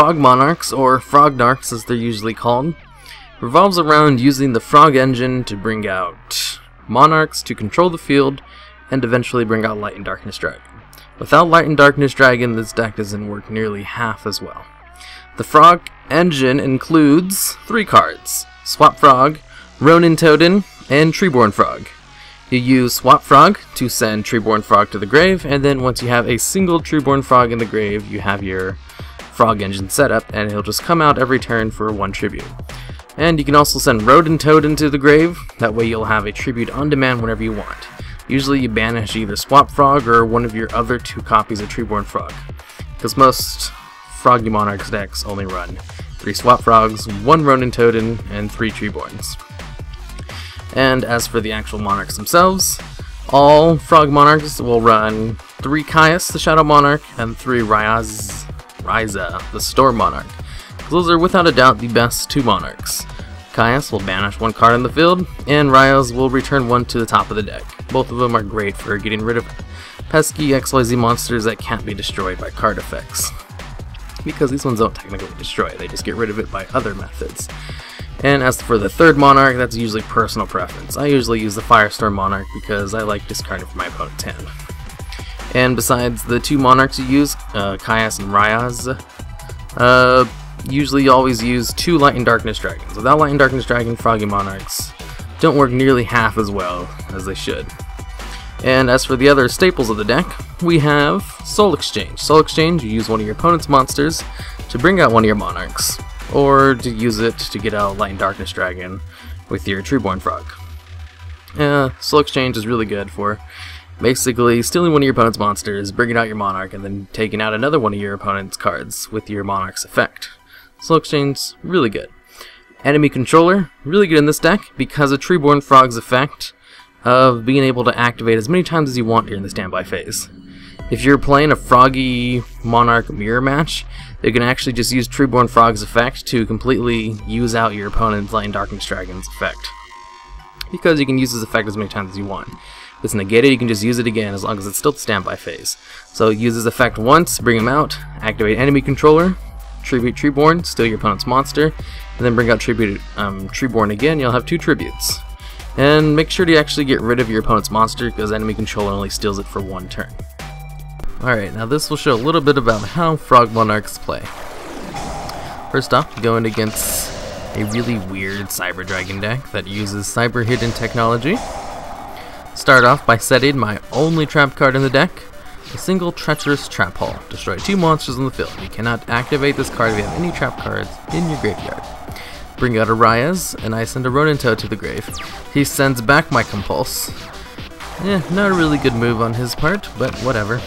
Frog Monarchs, or Frognarchs as they're usually called, revolves around using the Frog engine to bring out Monarchs to control the field and eventually bring out Light and Darkness Dragon. Without Light and Darkness Dragon, this deck doesn't work nearly half as well. The Frog engine includes 3 cards: Swap Frog, Ronin Totem, and Treeborn Frog. You use Swap Frog to send Treeborn Frog to the grave, and then once you have a single Treeborn Frog in the grave, you have your Frog engine set up, and he'll just come out every turn for 1 tribute. And you can also send Ronin Totem to the grave, that way you'll have a tribute on demand whenever you want. Usually you banish either Swap Frog or one of your other 2 copies of Treeborn Frog, because most Froggy Monarchs decks only run 3 Swap Frogs, 1 Ronin Totem, and 3 Treeborns. And as for the actual Monarchs themselves, all Frog Monarchs will run 3 Caius, the Shadow Monarch, and 3 Ryza, the Storm Monarch. Those are without a doubt the best 2 Monarchs. Caius will banish 1 card on the field, and Ryaz will return 1 to the top of the deck. Both of them are great for getting rid of pesky XYZ monsters that can't be destroyed by card effects. Because these ones don't technically destroy, they just get rid of it by other methods. And as for the 3rd Monarch, that's usually personal preference. I usually use the Firestorm Monarch because I like discarding from my opponent's hand. And besides the 2 Monarchs you use, Caius and Ryaz, usually you always use 2 Light and Darkness Dragons. Without Light and Darkness Dragon, Froggy Monarchs don't work nearly half as well as they should. And as for the other staples of the deck, we have Soul Exchange. Soul Exchange, you use one of your opponent's monsters to bring out one of your Monarchs, or to use it to get out Light and Darkness Dragon with your Treeborn Frog. Soul Exchange is really good for basically stealing one of your opponent's monsters, bringing out your Monarch, and then taking out another one of your opponent's cards with your Monarch's effect. Soul Exchange, really good. Enemy Controller, really good in this deck because of Treeborn Frog's effect of being able to activate as many times as you want during the standby phase. If you're playing a Froggy Monarch mirror match, you can actually just use Treeborn Frog's effect to completely use out your opponent's Light and Darkness Dragon's effect. Because you can use his effect as many times as you want. If it's negated, you can just use it again as long as it's still the standby phase. So use his effect once, bring him out, activate Enemy Controller, tribute Treeborn, steal your opponent's monster, and then bring out tribute Treeborn again. You'll have 2 tributes. And make sure to actually get rid of your opponent's monster because Enemy Controller only steals it for 1 turn. Alright, now this will show a little bit about how Frog Monarchs play. First off, going against a really weird Cyber Dragon deck that uses Cyber Hidden technology. Start off by setting my only trap card in the deck, a single Treacherous Trap Hole. Destroy 2 monsters on the field. You cannot activate this card if you have any trap cards in your graveyard. Bring out a Ryaz, and I send a Ronin Toad to the grave. He sends back my Compulse. Not a really good move on his part, but whatever.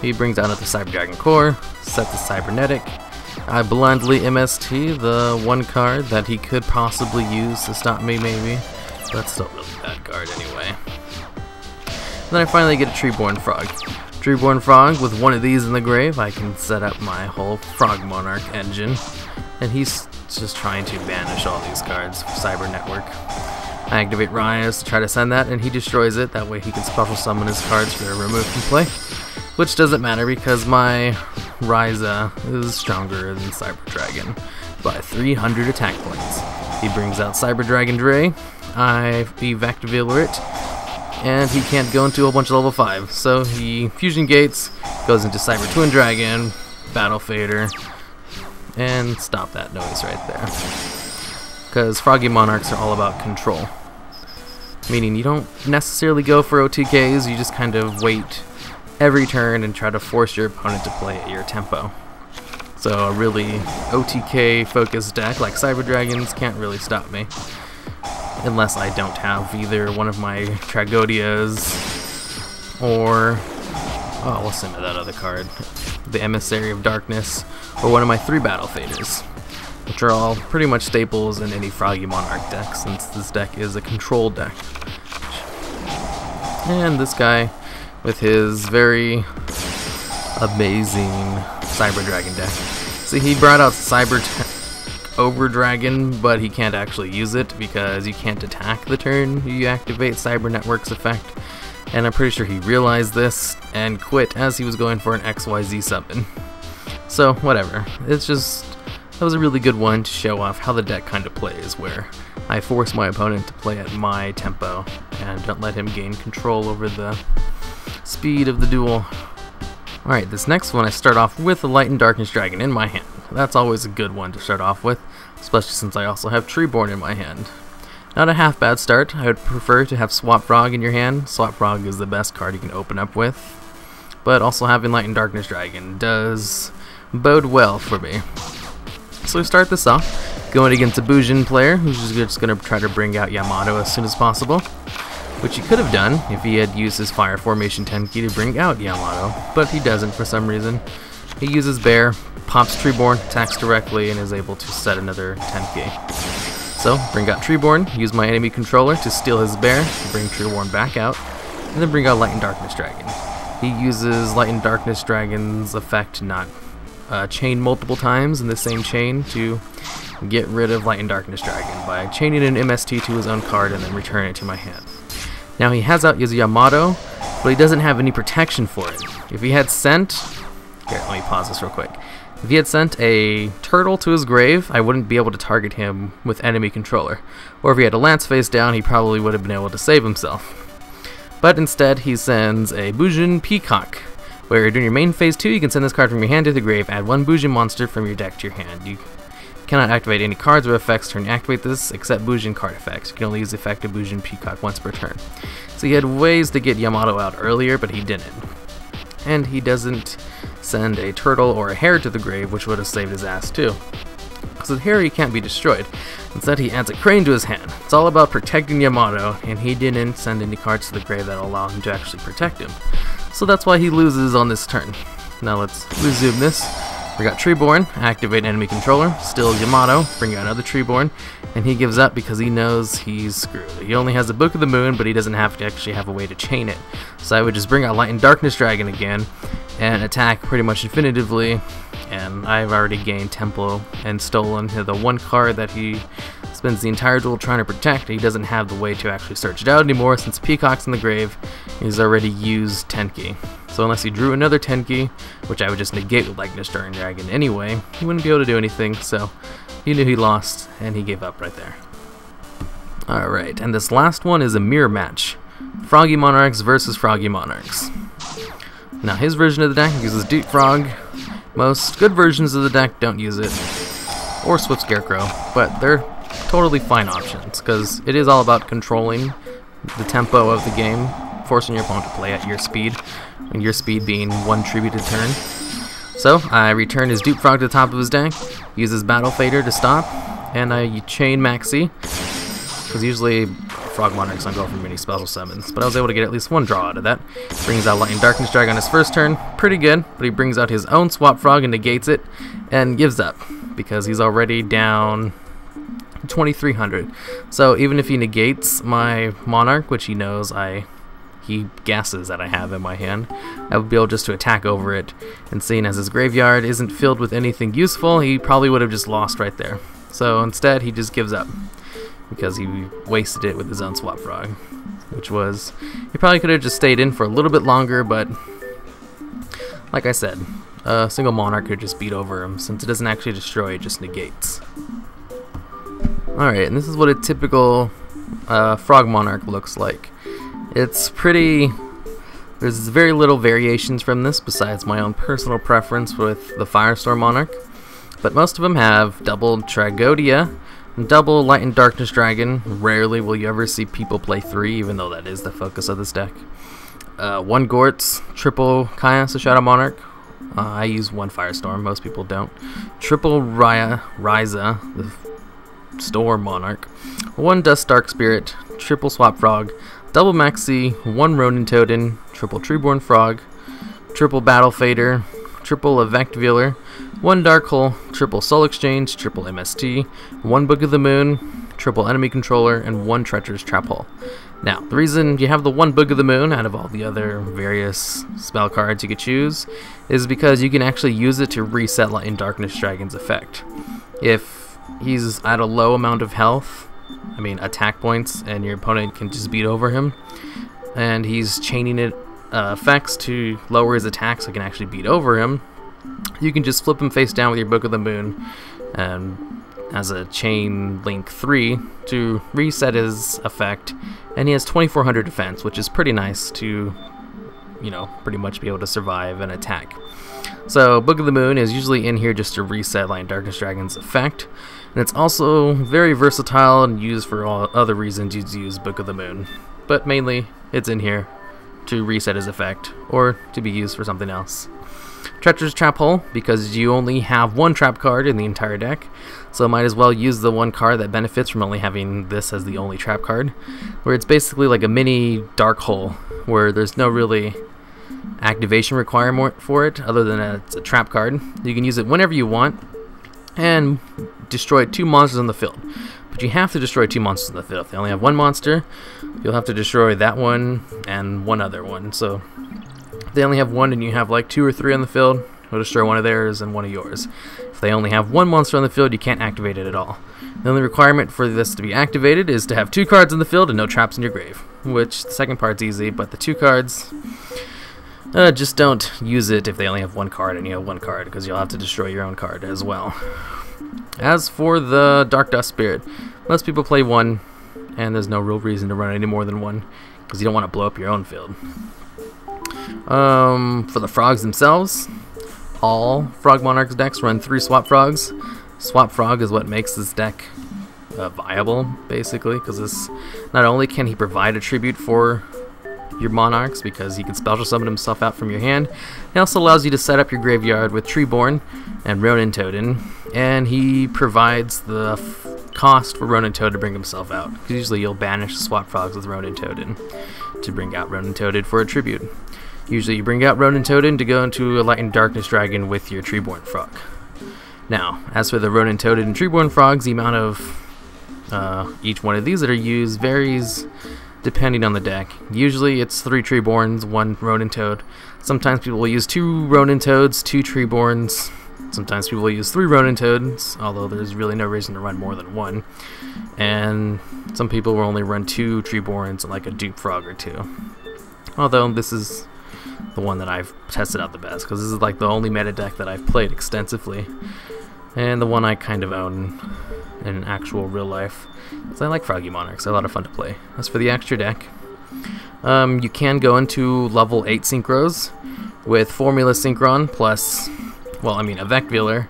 He brings out the Cyber Dragon Core, set the Cybernetic. I blindly MST the 1 card that he could possibly use to stop me, maybe. That's still a really bad card anyway. Then I finally get a Treeborn Frog. Treeborn Frog, with 1 of these in the grave, I can set up my whole Frog Monarch engine. And he's just trying to banish all these cards for Cyber Network. I activate Ryaz to try to send that, and he destroys it. That way he can special summon his cards for removed from play. Which doesn't matter because my Ryza is stronger than Cyber Dragon by 300 attack points. He brings out Cyber Dragon Dre, I Evactivate it, and he can't go into a bunch of level 5. So he Fusion Gates, goes into Cyber Twin Dragon, Battle Fader, and stop that noise right there. Because Froggy Monarchs are all about control. Meaning you don't necessarily go for OTKs, you just kind of wait every turn and try to force your opponent to play at your tempo. So a really OTK focused deck like Cyber Dragons can't really stop me. Unless I don't have either one of my Tragodias or, oh, what's the name of that other card? The Emissary of Darkness, or one of my 3 Battle Faders, which are all pretty much staples in any Froggy Monarch deck since this deck is a control deck. And this guy with his very amazing Cyber Dragon deck. See, he brought out Over Dragon, but he can't actually use it because you can't attack the turn you activate Cyber Network's effect. And I'm pretty sure he realized this and quit as he was going for an XYZ summon. So whatever, it's just, that was a really good one to show off how the deck kind of plays, where I force my opponent to play at my tempo and don't let him gain control over the speed of the duel. Alright, this next one I start off with a Light and Darkness Dragon in my hand. That's always a good one to start off with, especially since I also have Treeborn in my hand. Not a half bad start. I would prefer to have Swap Frog in your hand. Swap Frog is the best card you can open up with, but also having Light and Darkness Dragon does bode well for me. So we start this off going against a Bujin player who's just going to try to bring out Yamato as soon as possible, which he could have done if he had used his Fire Formation Tenki to bring out Yamato, but he doesn't for some reason. He uses Bear, pops Treeborn, attacks directly, and is able to set another Tenki. So, bring out Treeborn, use my enemy controller to steal his Bear, bring Treeborn back out, and then bring out Light and Darkness Dragon. He uses Light and Darkness Dragon's effect to not chain multiple times in the same chain to get rid of Light and Darkness Dragon by chaining an MST to his own card and then returning it to my hand. Now he has out his Yamato, but he doesn't have any protection for it. If he had sent... Here, let me pause this real quick. If he had sent a turtle to his grave, I wouldn't be able to target him with enemy controller. Or if he had a lance face down, he probably would have been able to save himself. But instead, he sends a Bujin Peacock, where during your main phase 2, you can send this card from your hand to the grave, add one Bujin monster from your deck to your hand. You cannot activate any cards or effects turn to activate this, except Bujin card effects. You can only use the effect of Bujin Peacock once per turn. So he had ways to get Yamato out earlier, but he didn't. And he doesn't send a turtle or a hare to the grave, which would have saved his ass too. Because with hare he can't be destroyed. Instead he adds a crane to his hand. It's all about protecting Yamato, and he didn't send any cards to the grave that allow him to actually protect him. So that's why he loses on this turn. Now let's resume this. We got Treeborn, activate enemy controller, steal Yamato, bring out another Treeborn, and he gives up because he knows he's screwed. He only has the Book of the Moon, but he doesn't have to actually have a way to chain it. So I would just bring out Light and Darkness Dragon again, and attack pretty much infinitively, and I've already gained Tempo and stolen the one card that he spends the entire duel trying to protect. He doesn't have the way to actually search it out anymore since Peacock's in the grave. He's already used Tenki. So unless he drew another Tenki, which I would just negate with Light and Darkness Dragon anyway, he wouldn't be able to do anything, so he knew he lost, and he gave up right there. Alright, and this last one is a mirror match. Froggy Monarchs versus Froggy Monarchs. Now his version of the deck uses Duke Frog. Most good versions of the deck don't use it, or Swift Scarecrow, but they're totally fine options, because it is all about controlling the tempo of the game, forcing your opponent to play at your speed, and your speed being one tribute a turn. So I return his Duke Frog to the top of his deck, use his Battle Fader to stop, and I chain Maxi, because usually Frog Monarchs don't go for many special summons, but I was able to get at least one draw out of that. Brings out Light and Darkness Dragon on his first turn, pretty good, but he brings out his own Swap Frog and negates it, and gives up, because he's already down 2,300. So even if he negates my Monarch, which he knows he guesses that I have in my hand, I would be able just to attack over it, and seeing as his graveyard isn't filled with anything useful, he probably would have just lost right there. So instead he just gives up, because he wasted it with his own Swap Frog, which was, he probably could have just stayed in for a little bit longer, but like I said, a single Monarch could just beat over him, since it doesn't actually destroy, it just negates. Alright, and this is what a typical Frog Monarch looks like. It's pretty... There's very little variations from this besides my own personal preference with the Firestorm Monarch, but most of them have double Tragodia, double Light and Darkness Dragon. Rarely will you ever see people play 3, even though that is the focus of this deck. One Gortz, triple Kaios, the Shadow Monarch. I use one Firestorm, most people don't. Triple Ryza, the Storm Monarch. One Dust Dark Spirit, triple Swap Frog, double Maxi, one Ronin Totem, triple Treeborn Frog, triple Battle Fader, triple Evict Vealer, one Dark Hole, triple Soul Exchange, triple MST, one Book of the Moon, triple Enemy Controller, and one Treacherous Trap Hole. Now, the reason you have the one Book of the Moon out of all the other various spell cards you could choose is because you can actually use it to reset Light and Darkness Dragon's effect. If he's at a low amount of health, I mean attack points, and your opponent can just beat over him, and he's chaining it effects to lower his attack so he can actually beat over him, you can just flip him face down with your Book of the Moon and as a chain link 3 to reset his effect, and he has 2400 defense, which is pretty nice to, you know, pretty much be able to survive an attack. So Book of the Moon is usually in here just to reset Light and Darkness Dragon's effect, and it's also very versatile and used for all other reasons you'd use Book of the Moon, but mainly it's in here to reset his effect or to be used for something else. Treacherous Trap Hole, because you only have one trap card in the entire deck, so might as well use the one card that benefits from only having this as the only trap card, where it's basically like a mini dark hole where there's no really activation requirement for it other than it's a trap card. You can use it whenever you want and destroy 2 monsters on the field, but you have to destroy 2 monsters on the field. If they only have 1 monster, you'll have to destroy that one and one other one. So if they only have 1 and you have like 2 or 3 on the field, you'll destroy one of theirs and one of yours. If they only have 1 monster on the field, you can't activate it at all. The only requirement for this to be activated is to have 2 cards in the field and no traps in your grave, which the second part's easy, but the 2 cards, just don't use it if they only have 1 card and you have 1 card, because you'll have to destroy your own card as well. As for the Dark Dust Spirit, most people play 1, and there's no real reason to run any more than 1, because you don't want to blow up your own field. For the frogs themselves, all Frog Monarchs decks run 3 Swap Frogs. Swap Frog is what makes this deck viable, basically, because this not only can he provide a tribute for your Monarchs, because he can special summon himself out from your hand, he also allows you to set up your graveyard with Treeborn and Ronin Toadin, and he provides the cost for Ronin Toad to bring himself out, because usually you'll banish the Swap Frogs with Ronin Toadin to bring out Ronin Toadin for a tribute. Usually you bring out Ronin Toadin to go into a Light and Darkness Dragon with your Treeborn Frog. Now, as for the Ronin Toadin and Treeborn Frogs, the amount of each one of these that are used varies depending on the deck. Usually it's 3 Treeborns, 1 Ronin Toad. Sometimes people will use 2 Ronin Toads, 2 Treeborns. Sometimes people will use 3 Ronin Toads, although there's really no reason to run more than 1. And some people will only run 2 Treeborns and like a Dupe Frog or 2. Although this is the one that I've tested out the best, because this is like the only meta deck that I've played extensively, and the one I kind of own in actual real life, because I like Froggy Monarchs. They're a lot of fun to play. As for the extra deck, you can go into level 8 Synchros with Formula Synchron plus, well, I mean Avec Veeler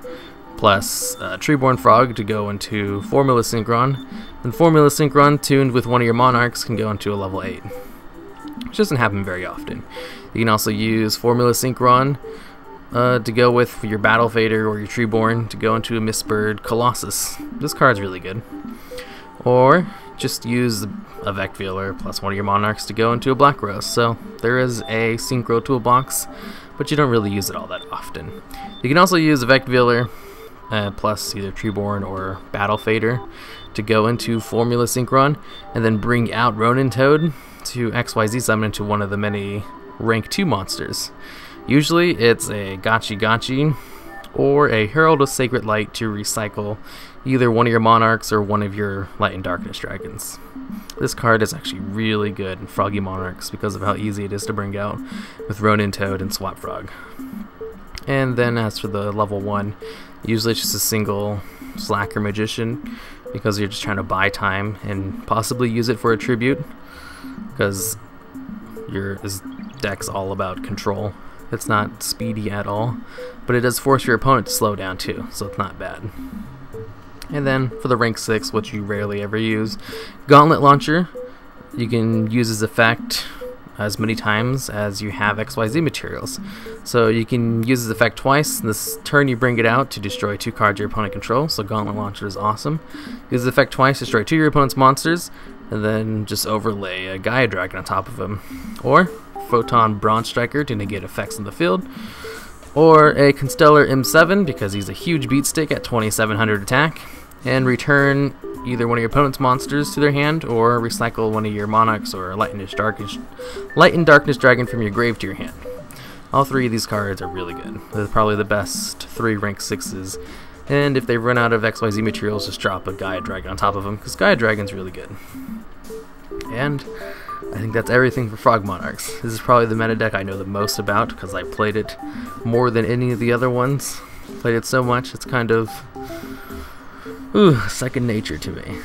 plus Treeborn Frog to go into Formula Synchron. Then Formula Synchron tuned with one of your Monarchs can go into a level 8. Which doesn't happen very often. You can also use Formula Synchron to go with your Battle Fader or your Treeborn to go into a Mistbird Colossus. This card's really good. Or just use Avec Veeler plus one of your Monarchs to go into a Black Rose. So there is a Synchro toolbox, but you don't really use it all that often. You can also use Avec Veeler plus either Treeborn or Battle Fader to go into Formula Synchron, and then bring out Ronin Toad to XYZ summon into one of the many rank 2 monsters. Usually it's a Gotchi Gotchi or a Herald of Sacred Light to recycle either one of your Monarchs or one of your Light and Darkness Dragons. This card is actually really good in Froggy Monarchs because of how easy it is to bring out with Ronin Toad and Swap Frog. And then as for the level 1, usually it's just a single Slacker Magician, because you're just trying to buy time and possibly use it for a tribute, because this deck's all about control. It's not speedy at all, but it does force your opponent to slow down too, so it's not bad. And then for the rank 6, which you rarely ever use, Gauntlet Launcher, you can use his effect as many times as you have XYZ materials. So you can use his effect twice. This turn you bring it out to destroy 2 cards your opponent controls, so Gauntlet Launcher is awesome. Use his effect twice, destroy 2 of your opponent's monsters, and then just overlay a Gaia Dragon on top of him. Or Photon Bronze Striker to negate effects in the field. Or a Constellar M7 because he's a huge beat stick at 2700 attack, and return either one of your opponent's monsters to their hand, or recycle one of your Monarchs or Light and Darkness Dragon from your grave to your hand. All 3 of these cards are really good. They're probably the best 3 rank 6s, and if they run out of XYZ materials, just drop a Gaia Dragon on top of them, because Gaia Dragon's really good. And I think that's everything for Frog Monarchs. This is probably the meta deck I know the most about because I played it more than any of the other ones. Played it so much, it's kind of second nature to me.